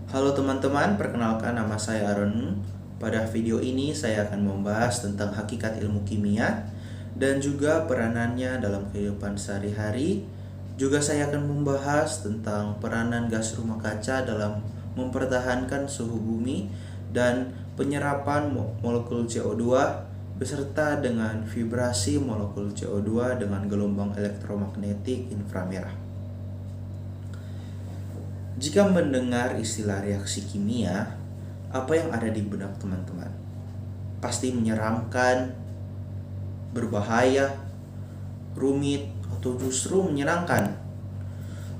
Halo teman-teman, perkenalkan nama saya Aaron. Pada video ini saya akan membahas tentang hakikat ilmu kimia dan juga peranannya dalam kehidupan sehari-hari. Juga saya akan membahas tentang peranan gas rumah kaca dalam mempertahankan suhu bumi dan penyerapan molekul CO2 beserta dengan vibrasi molekul CO2 dengan gelombang elektromagnetik inframerah. Jika mendengar istilah reaksi kimia, apa yang ada di benak teman-teman? Pasti menyeramkan, berbahaya, rumit, atau justru menyenangkan.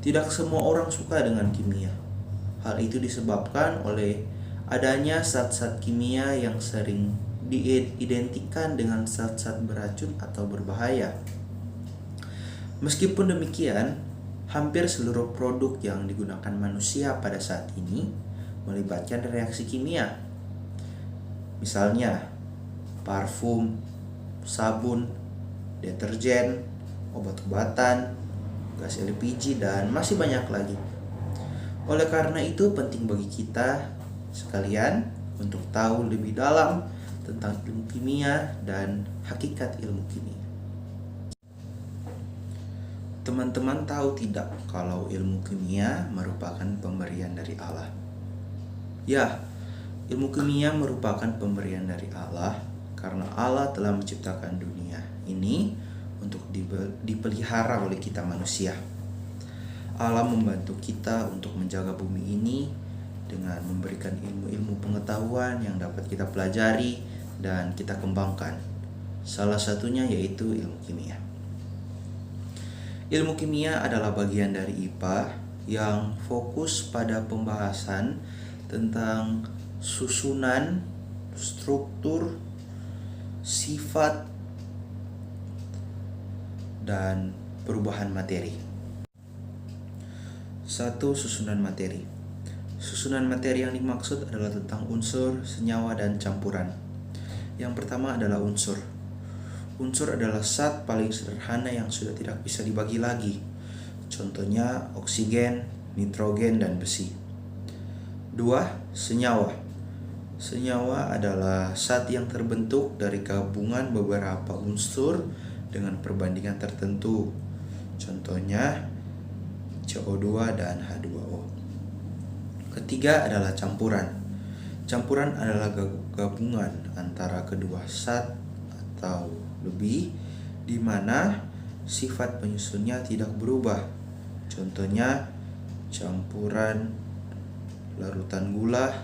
Tidak semua orang suka dengan kimia. Hal itu disebabkan oleh adanya zat-zat kimia yang sering diidentikan dengan zat-zat beracun atau berbahaya. Meskipun demikian, hampir seluruh produk yang digunakan manusia pada saat ini melibatkan reaksi kimia. Misalnya, parfum, sabun, deterjen, obat-obatan, gas LPG, dan masih banyak lagi. Oleh karena itu, penting bagi kita sekalian untuk tahu lebih dalam tentang ilmu kimia dan hakikat ilmu kimia. Teman-teman tahu tidak kalau ilmu kimia merupakan pemberian dari Allah? Ya, ilmu kimia merupakan pemberian dari Allah karena Allah telah menciptakan dunia ini untuk dipelihara oleh kita manusia. Allah membantu kita untuk menjaga bumi ini dengan memberikan ilmu-ilmu pengetahuan yang dapat kita pelajari dan kita kembangkan. Salah satunya yaitu ilmu kimia. Ilmu kimia adalah bagian dari IPA yang fokus pada pembahasan tentang susunan, struktur, sifat, dan perubahan materi. 1. Susunan materi. Susunan materi yang dimaksud adalah tentang unsur, senyawa, dan campuran. Yang pertama adalah unsur. Unsur adalah zat paling sederhana yang sudah tidak bisa dibagi lagi. Contohnya oksigen, nitrogen, dan besi. 2. Senyawa. Senyawa adalah zat yang terbentuk dari gabungan beberapa unsur dengan perbandingan tertentu. Contohnya CO2 dan H2O. Ketiga adalah campuran. Campuran adalah gabungan antara kedua zat atau lebih, di mana sifat penyusunnya tidak berubah. Contohnya campuran larutan gula,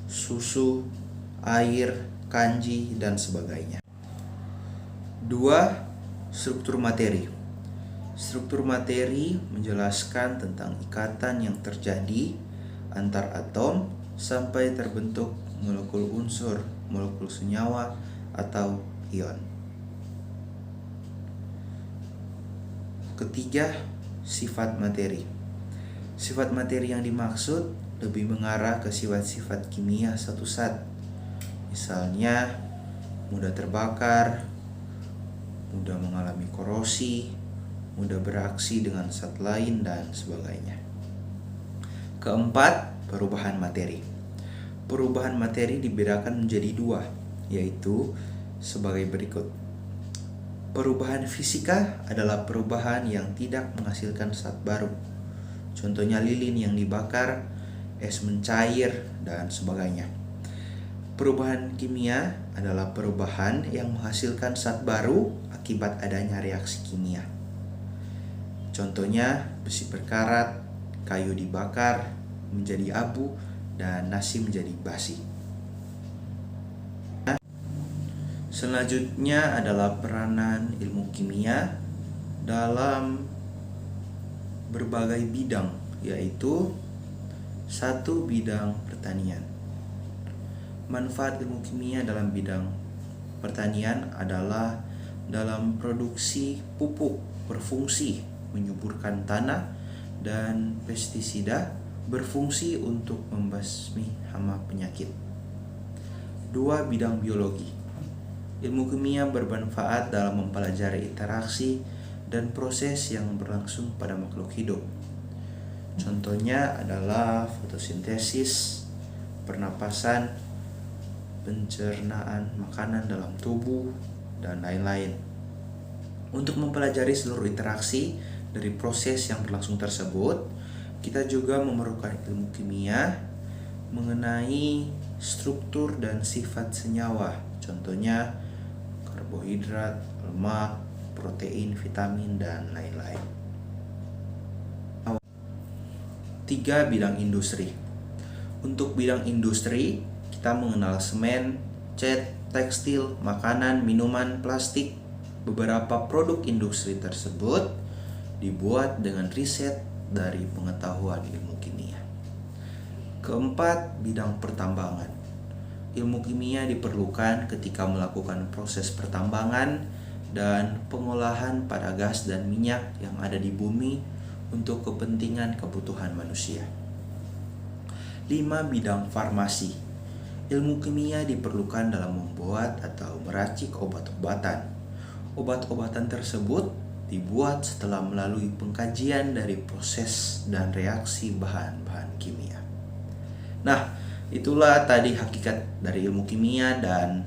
susu, air, kanji, dan sebagainya. 2. Struktur materi. Struktur materi menjelaskan tentang ikatan yang terjadi antar atom sampai terbentuk molekul unsur, molekul senyawa, atau ion. Ketiga, sifat materi. Sifat materi yang dimaksud lebih mengarah ke sifat-sifat kimia satu zat. Misalnya, mudah terbakar, mudah mengalami korosi, mudah beraksi dengan zat lain, dan sebagainya. Keempat, perubahan materi. Perubahan materi dibedakan menjadi dua, yaitu sebagai berikut. Perubahan fisika adalah perubahan yang tidak menghasilkan zat baru. Contohnya lilin yang dibakar, es mencair, dan sebagainya. Perubahan kimia adalah perubahan yang menghasilkan zat baru akibat adanya reaksi kimia. Contohnya besi berkarat, kayu dibakar menjadi abu, dan nasi menjadi basi. Selanjutnya adalah peranan ilmu kimia dalam berbagai bidang, yaitu 1. Bidang pertanian. Manfaat ilmu kimia dalam bidang pertanian adalah dalam produksi pupuk berfungsi menyuburkan tanah, dan pestisida berfungsi untuk membasmi hama penyakit. 2. Bidang biologi. Ilmu kimia bermanfaat dalam mempelajari interaksi dan proses yang berlangsung pada makhluk hidup. Contohnya adalah fotosintesis, pernapasan, pencernaan makanan dalam tubuh, dan lain-lain. Untuk mempelajari seluruh interaksi dari proses yang berlangsung tersebut, kita juga memerlukan ilmu kimia mengenai struktur dan sifat senyawa. Contohnya karbohidrat, lemak, protein, vitamin, dan lain-lain. 3. Bidang industri. Untuk bidang industri, kita mengenal semen, cat, tekstil, makanan, minuman, plastik. Beberapa produk industri tersebut dibuat dengan riset dari pengetahuan ilmu kimia. 4. Bidang pertambangan. Ilmu kimia diperlukan ketika melakukan proses pertambangan dan pengolahan pada gas dan minyak yang ada di bumi untuk kepentingan kebutuhan manusia. 5. Bidang farmasi. Ilmu kimia diperlukan dalam membuat atau meracik obat-obatan. Obat-obatan tersebut dibuat setelah melalui pengkajian dari proses dan reaksi bahan-bahan kimia. Nah, itulah tadi hakikat dari ilmu kimia dan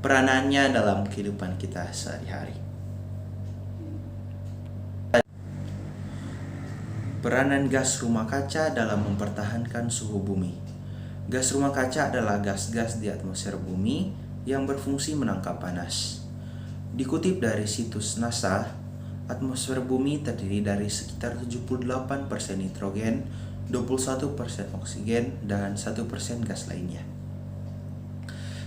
peranannya dalam kehidupan kita sehari-hari. Peranan gas rumah kaca dalam mempertahankan suhu bumi. Gas rumah kaca adalah gas-gas di atmosfer bumi yang berfungsi menangkap panas. Dikutip dari situs NASA, atmosfer bumi terdiri dari sekitar 78% nitrogen, 21% oksigen, dan 1% gas lainnya.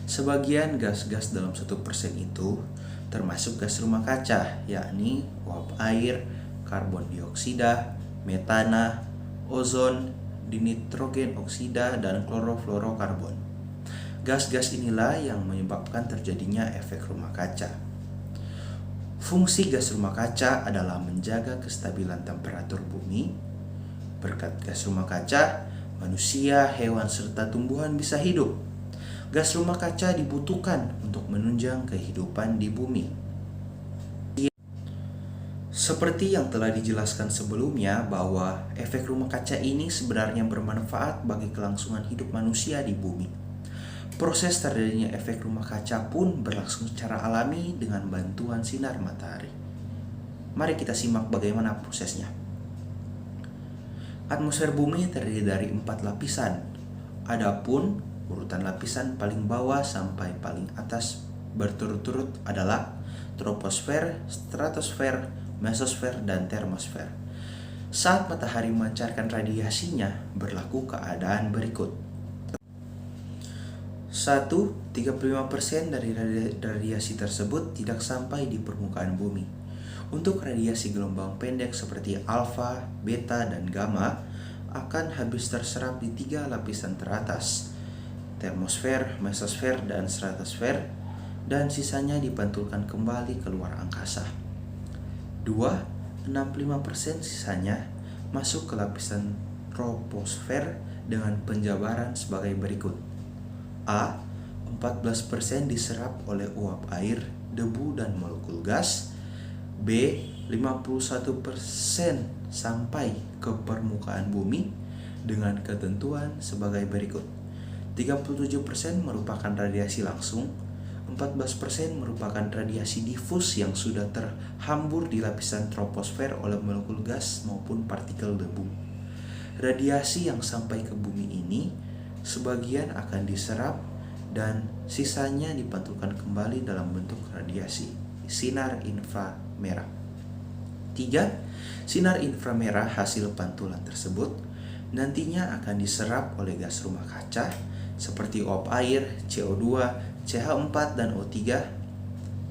Sebagian gas-gas dalam 1% itu termasuk gas rumah kaca, yakni uap air, karbon dioksida, metana, ozon, dinitrogen oksida, dan klorofluorokarbon. Gas-gas inilah yang menyebabkan terjadinya efek rumah kaca. Fungsi gas rumah kaca adalah menjaga kestabilan temperatur bumi. Berkat gas rumah kaca, manusia, hewan, serta tumbuhan bisa hidup. Gas rumah kaca dibutuhkan untuk menunjang kehidupan di bumi. Seperti yang telah dijelaskan sebelumnya bahwa efek rumah kaca ini sebenarnya bermanfaat bagi kelangsungan hidup manusia di bumi. Proses terjadinya efek rumah kaca pun berlangsung secara alami dengan bantuan sinar matahari. Mari kita simak bagaimana prosesnya. Atmosfer bumi terdiri dari 4 lapisan. Adapun urutan lapisan paling bawah sampai paling atas berturut-turut adalah troposfer, stratosfer, mesosfer, dan termosfer. Saat matahari memancarkan radiasinya, berlaku keadaan berikut. 1. 35% dari radiasi tersebut tidak sampai di permukaan bumi. Untuk radiasi gelombang pendek seperti alfa, beta, dan gamma akan habis terserap di 3 lapisan teratas, termosfer, mesosfer, dan stratosfer, dan sisanya dipantulkan kembali keluar angkasa. 2. 65% sisanya masuk ke lapisan troposfer dengan penjabaran sebagai berikut. A. 14% diserap oleh uap air, debu, dan molekul gas. B. 51% sampai ke permukaan bumi dengan ketentuan sebagai berikut. 37% merupakan radiasi langsung, 14% merupakan radiasi difus yang sudah terhambur di lapisan troposfer oleh molekul gas maupun partikel debu. Radiasi yang sampai ke bumi ini sebagian akan diserap dan sisanya dipantulkan kembali dalam bentuk radiasi sinar inframerah. 3. Sinar inframerah hasil pantulan tersebut nantinya akan diserap oleh gas rumah kaca seperti uap air, CO2, CH4, dan O3.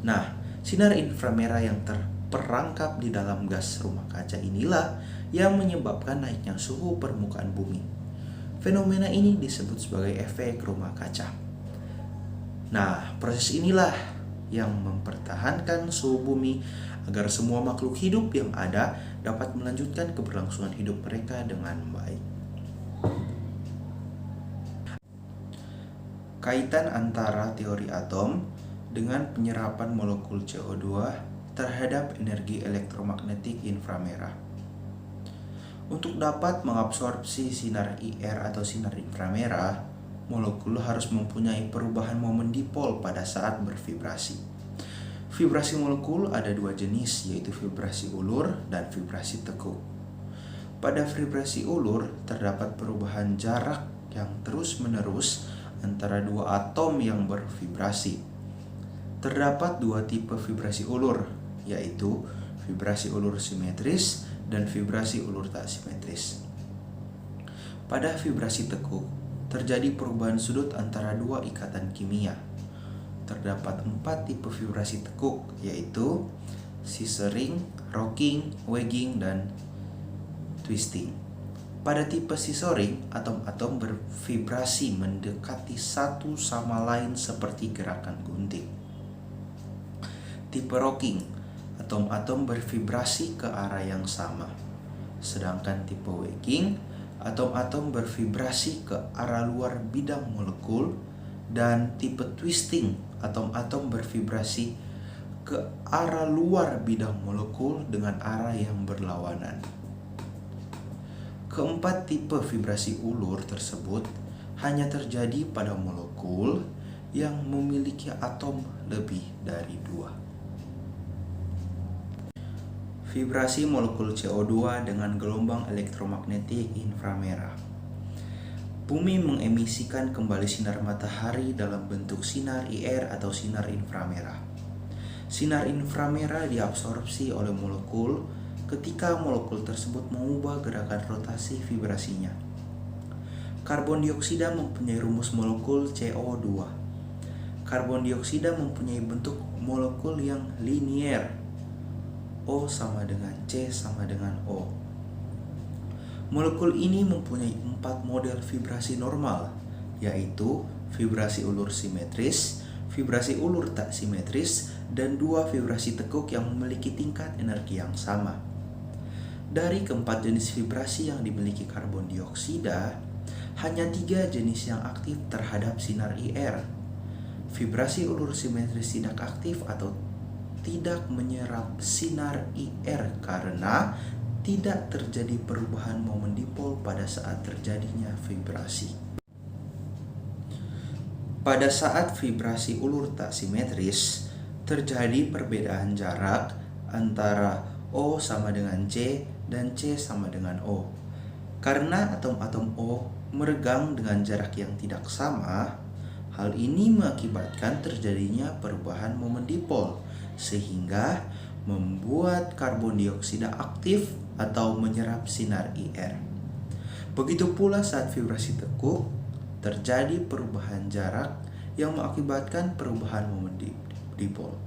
Nah, sinar inframerah yang terperangkap di dalam gas rumah kaca inilah yang menyebabkan naiknya suhu permukaan bumi. Fenomena ini disebut sebagai efek rumah kaca. Nah, proses inilah yang mempertahankan suhu bumi agar semua makhluk hidup yang ada dapat melanjutkan keberlangsungan hidup mereka dengan baik. Kaitan antara teori atom dengan penyerapan molekul CO2 terhadap energi elektromagnetik inframerah. Untuk dapat mengabsorpsi sinar IR atau sinar inframerah, molekul harus mempunyai perubahan momen dipol pada saat bervibrasi. Vibrasi molekul ada dua jenis, yaitu vibrasi ulur dan vibrasi tekuk. Pada vibrasi ulur, terdapat perubahan jarak yang terus-menerus antara dua atom yang bervibrasi. Terdapat dua tipe vibrasi ulur, yaitu vibrasi ulur simetris dan vibrasi ulur tak simetris. Pada vibrasi tekuk, terjadi perubahan sudut antara dua ikatan kimia. Terdapat 4 tipe vibrasi tekuk, yaitu scissoring, rocking, wedging, dan twisting. Pada tipe scissoring, atom-atom bervibrasi mendekati satu sama lain seperti gerakan gunting. Tipe rocking, atom-atom bervibrasi ke arah yang sama. Sedangkan tipe wedging, atom-atom bervibrasi ke arah luar bidang molekul. Dan tipe twisting, atom-atom bervibrasi ke arah luar bidang molekul dengan arah yang berlawanan. Keempat tipe vibrasi ulur tersebut hanya terjadi pada molekul yang memiliki atom lebih dari 2. Vibrasi molekul CO2 dengan gelombang elektromagnetik inframerah. Bumi mengemisikan kembali sinar matahari dalam bentuk sinar IR atau sinar inframerah. Sinar inframerah diabsorpsi oleh molekul ketika molekul tersebut mengubah gerakan rotasi vibrasinya. Karbon dioksida mempunyai rumus molekul CO2. Karbon dioksida mempunyai bentuk molekul yang linier. O sama dengan C sama dengan O. Molekul ini mempunyai 4 model vibrasi normal, yaitu vibrasi ulur simetris, vibrasi ulur tak simetris, dan 2 vibrasi tekuk yang memiliki tingkat energi yang sama. Dari keempat jenis vibrasi yang dimiliki karbon dioksida, hanya 3 jenis yang aktif terhadap sinar IR. Vibrasi ulur simetris tidak aktif atau tidak menyerap sinar IR karena tidak terjadi perubahan momen dipol pada saat terjadinya vibrasi. Pada saat vibrasi ulur tak simetris, terjadi perbedaan jarak antara O sama dengan C dan C sama dengan O. Karena atom-atom O meregang dengan jarak yang tidak sama, hal ini mengakibatkan terjadinya perubahan momen dipol, sehingga membuat karbon dioksida aktif atau menyerap sinar IR. Begitu pula saat vibrasi tekuk, terjadi perubahan jarak yang mengakibatkan perubahan momen dipol.